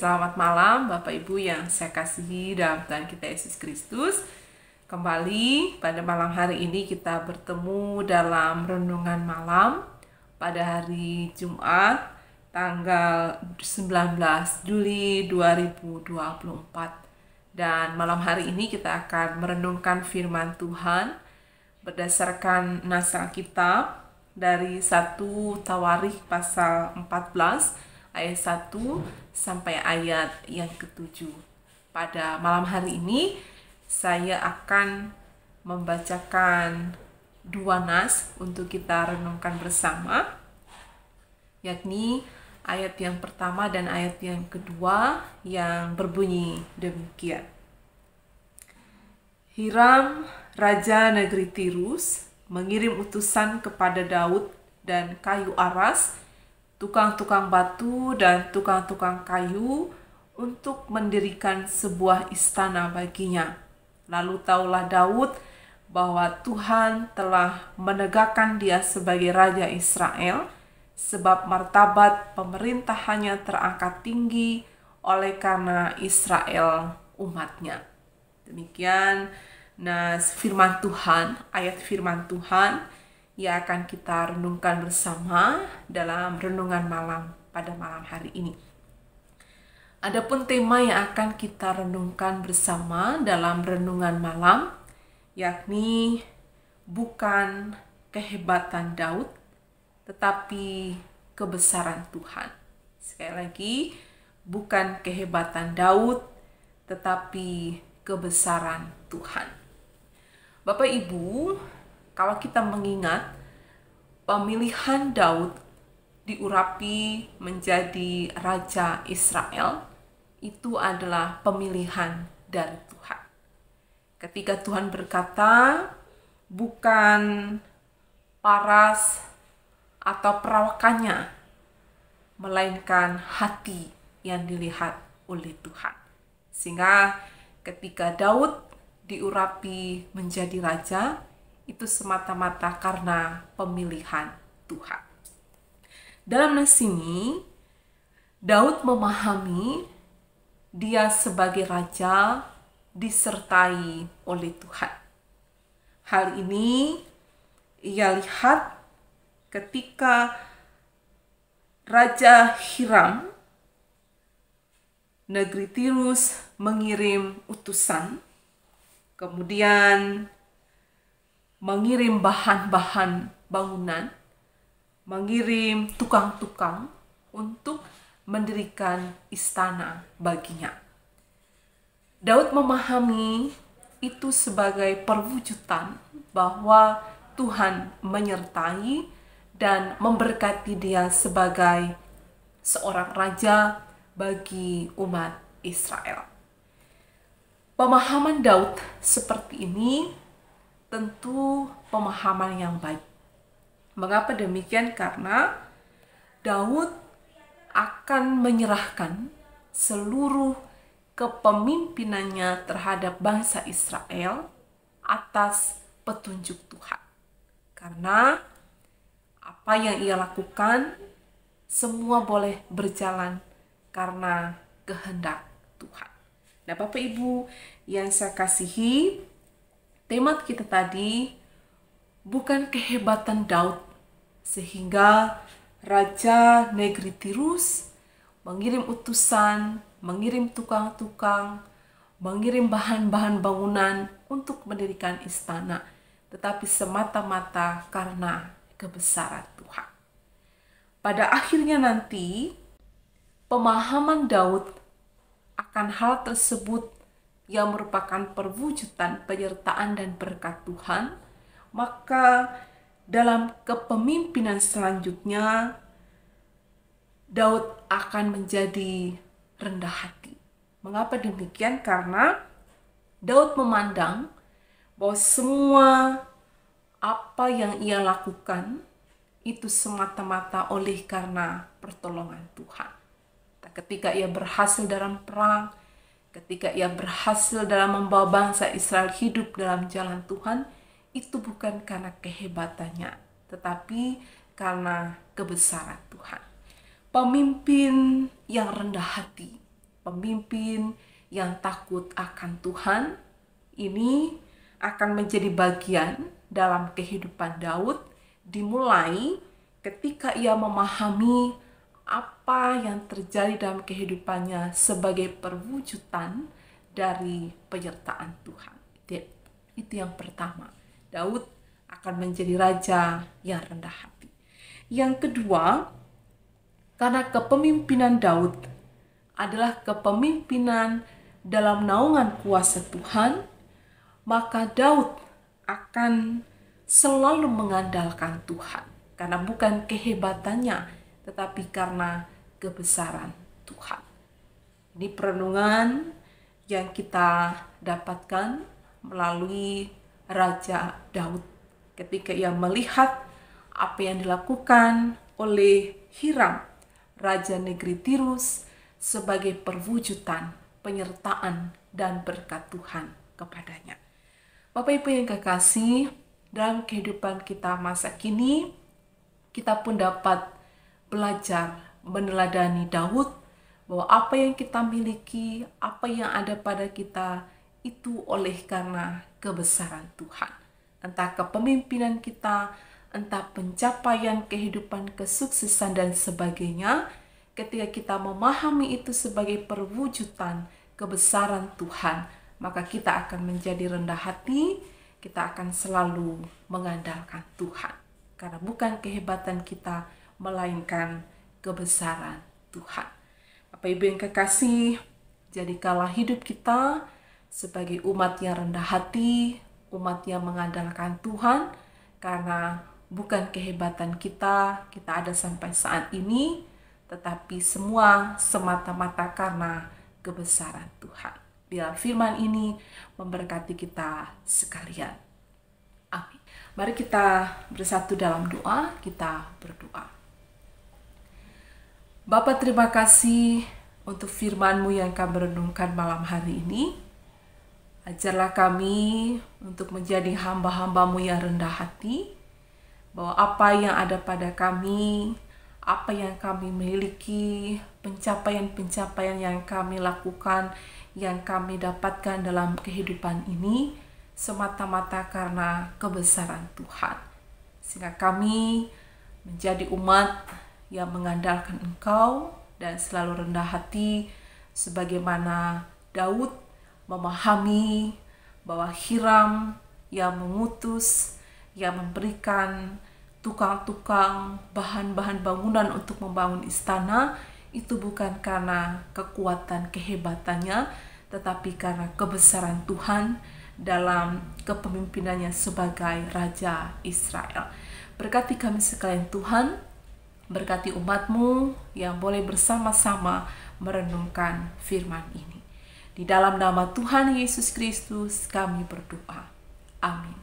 Selamat malam Bapak Ibu yang saya kasihi dalam Tuhan kita Yesus Kristus. Kembali pada malam hari ini kita bertemu dalam renungan malam pada hari Jumat tanggal 19 Juli 2024. Dan malam hari ini kita akan merenungkan firman Tuhan berdasarkan nas Alkitab dari 1 Tawarikh pasal 14 ayat 1 sampai ayat yang ke-7. Pada malam hari ini saya akan membacakan dua nas untuk kita renungkan bersama, yakni ayat yang pertama dan ayat yang kedua yang berbunyi demikian. Hiram, raja negeri Tirus, mengirim utusan kepada Daud dan kayu aras, tukang-tukang batu dan tukang-tukang kayu untuk mendirikan sebuah istana baginya. Lalu taulah Daud bahwa Tuhan telah menegakkan dia sebagai Raja Israel, sebab martabat pemerintahannya terangkat tinggi oleh karena Israel umatnya. Demikian nas firman Tuhan, ayat firman Tuhan yang akan kita renungkan bersama dalam renungan malam pada malam hari ini. Adapun tema yang akan kita renungkan bersama dalam renungan malam, yakni bukan kehebatan Daud, tetapi kebesaran Tuhan. Sekali lagi, bukan kehebatan Daud, tetapi kebesaran Tuhan. Bapak Ibu, kalau kita mengingat pemilihan Daud diurapi menjadi Raja Israel, itu adalah pemilihan dari Tuhan. Ketika Tuhan berkata, bukan paras atau perawakannya, melainkan hati yang dilihat oleh Tuhan. Sehingga ketika Daud diurapi menjadi raja, itu semata-mata karena pemilihan Tuhan. Dalam nas ini, Daud memahami dia sebagai raja disertai oleh Tuhan. Hal ini ia lihat ketika Raja Hiram negeri Tirus mengirim utusan, kemudian mengirim bahan-bahan bangunan, mengirim tukang-tukang untuk mendirikan istana baginya. Daud memahami itu sebagai perwujudan bahwa Tuhan menyertai dan memberkati dia sebagai seorang raja bagi umat Israel. Pemahaman Daud seperti ini tentu pemahaman yang baik. Mengapa demikian? Karena Daud akan menyerahkan seluruh kepemimpinannya terhadap bangsa Israel atas petunjuk Tuhan. Karena apa yang ia lakukan semua boleh berjalan karena kehendak Tuhan. Nah, Bapak Ibu yang saya kasihi, tema kita tadi bukan kehebatan Daud sehingga Raja negeri Tirus mengirim utusan, mengirim tukang-tukang, mengirim bahan-bahan bangunan untuk mendirikan istana, tetapi semata-mata karena kebesaran Tuhan. Pada akhirnya nanti, pemahaman Daud akan hal tersebut yang merupakan perwujudan penyertaan dan berkat Tuhan, maka dalam kepemimpinan selanjutnya Daud akan menjadi rendah hati. Mengapa demikian? Karena Daud memandang bahwa semua apa yang ia lakukan itu semata-mata oleh karena pertolongan Tuhan. Ketika ia berhasil dalam perang, ketika ia berhasil dalam membawa bangsa Israel hidup dalam jalan Tuhan, itu bukan karena kehebatannya, tetapi karena kebesaran Tuhan. Pemimpin yang rendah hati pemimpin yang takut akan Tuhan. Ini akan menjadi bagian dalam kehidupan Daud, dimulai ketika ia memahami apa yang terjadi dalam kehidupannya sebagai perwujudan dari penyertaan Tuhan. Itu yang pertama. Daud akan menjadi raja yang rendah hati. Yang kedua, karena kepemimpinan Daud adalah kepemimpinan dalam naungan kuasa Tuhan, maka Daud akan selalu mengandalkan Tuhan. Karena bukan kehebatannya, tetapi karena kebesaran Tuhan. Ini perenungan yang kita dapatkan melalui Raja Daud ketika ia melihat apa yang dilakukan oleh Hiram, Raja negeri Tirus, sebagai perwujudan penyertaan dan berkat Tuhan kepadanya. Bapak Ibu yang kekasih, dalam kehidupan kita masa kini, kita pun dapat belajar meneladani Daud, bahwa apa yang kita miliki, apa yang ada pada kita, itu oleh karena kebesaran Tuhan. Entah kepemimpinan kita, entah pencapaian kehidupan, kesuksesan dan sebagainya, ketika kita memahami itu sebagai perwujudan kebesaran Tuhan, maka kita akan menjadi rendah hati, kita akan selalu mengandalkan Tuhan. Karena bukan kehebatan kita, melainkan kebesaran Tuhan. Bapak Ibu yang kekasih, jadikanlah hidup kita sebagai umat yang rendah hati, umat yang mengandalkan Tuhan, karena bukan kehebatan kita ada sampai saat ini, tetapi semua semata-mata karena kebesaran Tuhan. Biar firman ini memberkati kita sekalian. Amin. Mari kita bersatu dalam doa, kita berdoa. Bapa, terima kasih untuk firman-Mu yang kami renungkan malam hari ini. Ajarlah kami untuk menjadi hamba-hamba-Mu yang rendah hati, bahwa apa yang ada pada kami, apa yang kami miliki, pencapaian-pencapaian yang kami lakukan, yang kami dapatkan dalam kehidupan ini, semata-mata karena kebesaran Tuhan. Sehingga kami menjadi umat yang mengandalkan Engkau dan selalu rendah hati, sebagaimana Daud memahami bahwa Hiram yang mengutus, yang memberikan tukang-tukang bahan-bahan bangunan untuk membangun istana, itu bukan karena kekuatan kehebatannya, tetapi karena kebesaran Tuhan dalam kepemimpinannya sebagai Raja Israel. Berkati kami sekalian Tuhan, berkati umat-Mu yang boleh bersama-sama merenungkan firman ini. Di dalam nama Tuhan Yesus Kristus kami berdoa. Amin.